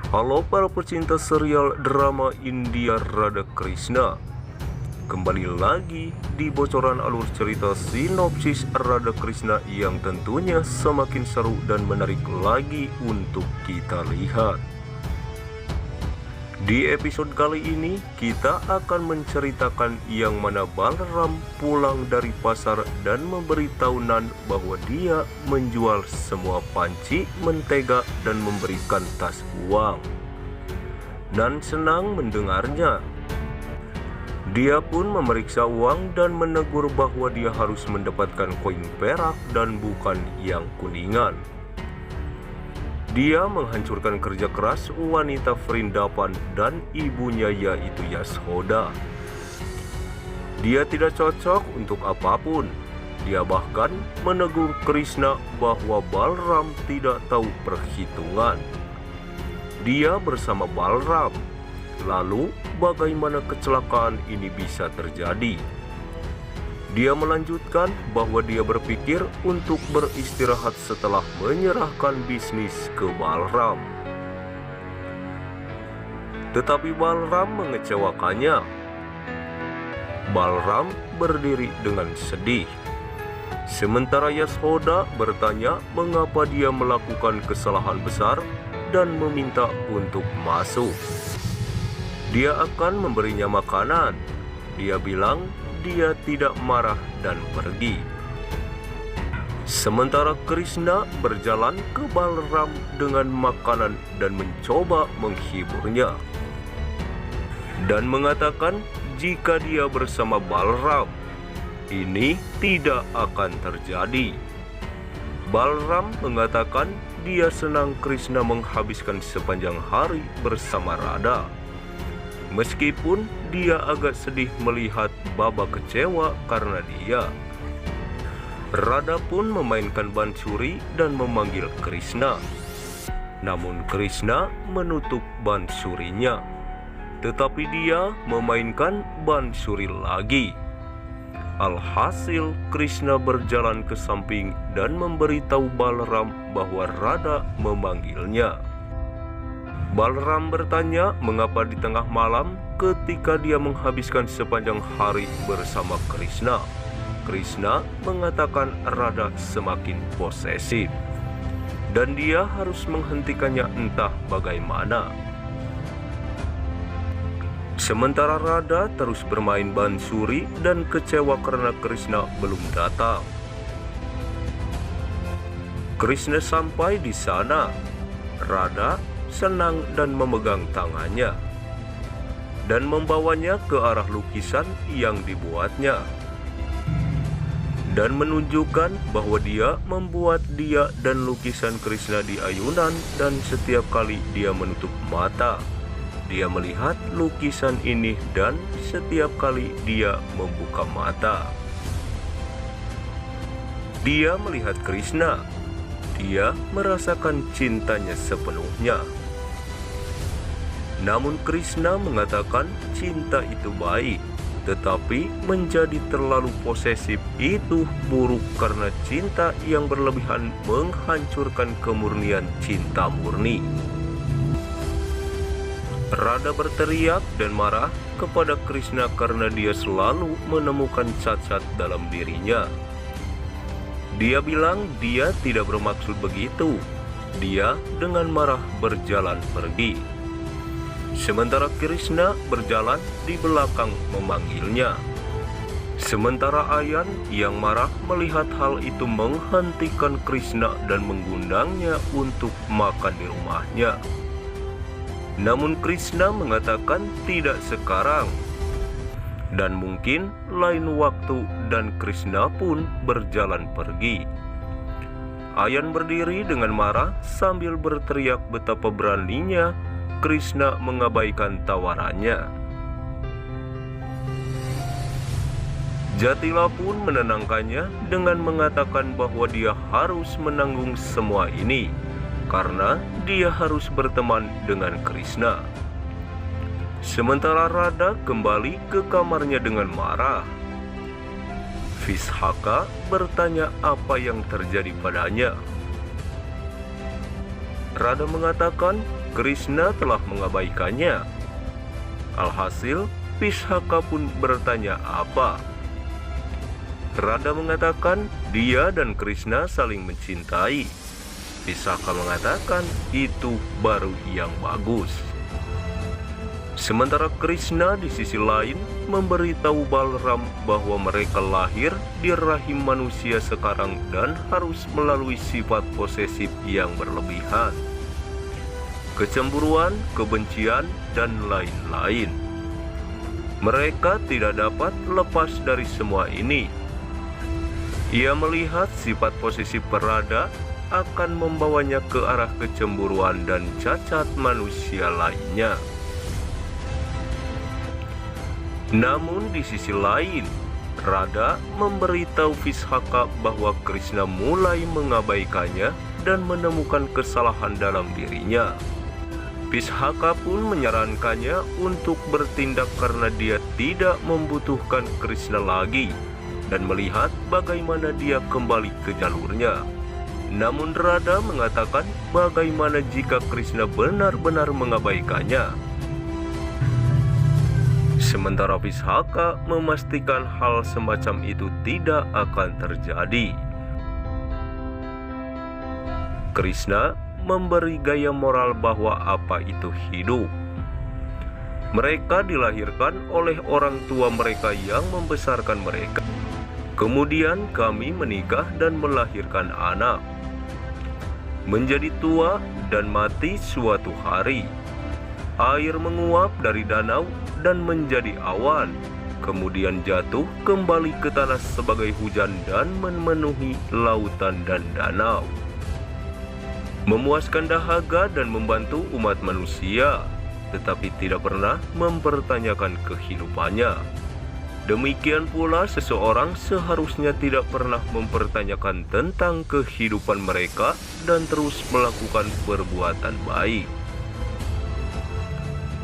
Halo para pecinta serial drama India Radha Krishna. Kembali lagi di bocoran alur cerita sinopsis Radha Krishna yang tentunya semakin seru dan menarik lagi untuk kita lihat. Di episode kali ini kita akan menceritakan yang mana Balram pulang dari pasar dan memberitahu Nan bahwa dia menjual semua panci, mentega dan memberikan tas uang. Nan senang mendengarnya. Dia pun memeriksa uang dan menegur bahwa dia harus mendapatkan koin perak dan bukan yang kuningan. Dia menghancurkan kerja keras wanita Vrindavan dan ibunya yaitu Yashoda. Dia tidak cocok untuk apapun. Dia bahkan menegur Krishna bahwa Balram tidak tahu perhitungan. Dia bersama Balram. Lalu bagaimana kecelakaan ini bisa terjadi? Dia melanjutkan bahwa dia berpikir untuk beristirahat setelah menyerahkan bisnis ke Balram. Tetapi Balram mengecewakannya. Balram berdiri dengan sedih. Sementara Yashoda bertanya mengapa dia melakukan kesalahan besar dan meminta untuk masuk. Dia akan memberinya makanan. Dia bilang dia tidak marah dan pergi. Sementara Krishna berjalan ke Balram dengan makanan dan mencoba menghiburnya. Dan mengatakan jika dia bersama Balram, ini tidak akan terjadi. Balram mengatakan dia senang Krishna menghabiskan sepanjang hari bersama Radha. Meskipun dia agak sedih melihat Baba kecewa karena dia. Radha pun memainkan bansuri dan memanggil Krishna. Namun Krishna menutup bansurinya. Tetapi dia memainkan bansuri lagi. Alhasil Krishna berjalan ke samping dan memberitahu Balram bahwa Radha memanggilnya. Balram bertanya mengapa di tengah malam ketika dia menghabiskan sepanjang hari bersama Krishna. Krishna mengatakan Radha semakin posesif dan dia harus menghentikannya entah bagaimana. Sementara Radha terus bermain bansuri dan kecewa karena Krishna belum datang. Krishna sampai di sana. Radha senang dan memegang tangannya dan membawanya ke arah lukisan yang dibuatnya dan menunjukkan bahwa dia membuat dia dan lukisan Krishna di ayunan, dan setiap kali dia menutup mata dia melihat lukisan ini, dan setiap kali dia membuka mata dia melihat Krishna. Dia merasakan cintanya sepenuhnya. Namun Krishna mengatakan cinta itu baik, tetapi menjadi terlalu posesif itu buruk karena cinta yang berlebihan menghancurkan kemurnian cinta murni. Radha berteriak dan marah kepada Krishna karena dia selalu menemukan cacat dalam dirinya. Dia bilang dia tidak bermaksud begitu. Dia dengan marah berjalan pergi. Sementara Krishna berjalan di belakang memanggilnya. Sementara Ayan yang marah melihat hal itu menghentikan Krishna dan mengundangnya untuk makan di rumahnya. Namun Krishna mengatakan tidak sekarang. Dan mungkin lain waktu, dan Krishna pun berjalan pergi. Ayan berdiri dengan marah sambil berteriak betapa beraninya Krishna mengabaikan tawarannya. Jatila pun menenangkannya dengan mengatakan bahwa dia harus menanggung semua ini karena dia harus berteman dengan Krishna. Sementara Radha kembali ke kamarnya dengan marah. Vishaka bertanya apa yang terjadi padanya. Radha mengatakan Krishna telah mengabaikannya. Alhasil, Vishaka pun bertanya apa. Radha mengatakan dia dan Krishna saling mencintai. Vishaka mengatakan itu baru yang bagus. Sementara Krishna di sisi lain memberitahu Balram bahwa mereka lahir di rahim manusia sekarang dan harus melalui sifat posesif yang berlebihan, kecemburuan, kebencian, dan lain-lain. Mereka tidak dapat lepas dari semua ini. Ia melihat sifat posesif Radha akan membawanya ke arah kecemburuan dan cacat manusia lainnya. Namun di sisi lain, Radha memberitahu Vishaka bahwa Krishna mulai mengabaikannya dan menemukan kesalahan dalam dirinya. Vishaka pun menyarankannya untuk bertindak karena dia tidak membutuhkan Krishna lagi dan melihat bagaimana dia kembali ke jalurnya. Namun Radha mengatakan bagaimana jika Krishna benar-benar mengabaikannya. Sementara Vishaka memastikan hal semacam itu tidak akan terjadi. Krishna memberi gaya moral bahwa apa itu hidup. Mereka dilahirkan oleh orang tua mereka yang membesarkan mereka. Kemudian kami menikah dan melahirkan anak. Menjadi tua dan mati suatu hari. Air menguap dari danau dan menjadi awan, kemudian jatuh kembali ke tanah sebagai hujan dan memenuhi lautan dan danau. Memuaskan dahaga dan membantu umat manusia, tetapi tidak pernah mempertanyakan kehidupannya. Demikian pula seseorang seharusnya tidak pernah mempertanyakan tentang kehidupan mereka dan terus melakukan perbuatan baik.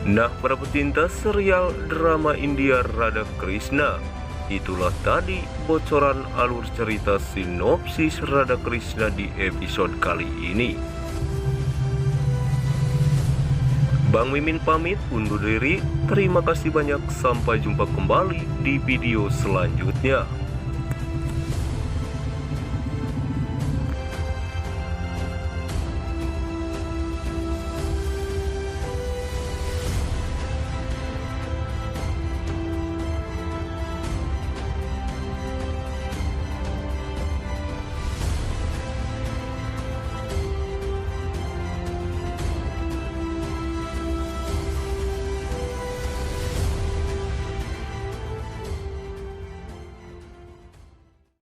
Nah, para pecinta serial drama India Radha Krishna, itulah tadi bocoran alur cerita sinopsis Radha Krishna di episode kali ini. Bang Mimin pamit undur diri, terima kasih banyak, sampai jumpa kembali di video selanjutnya.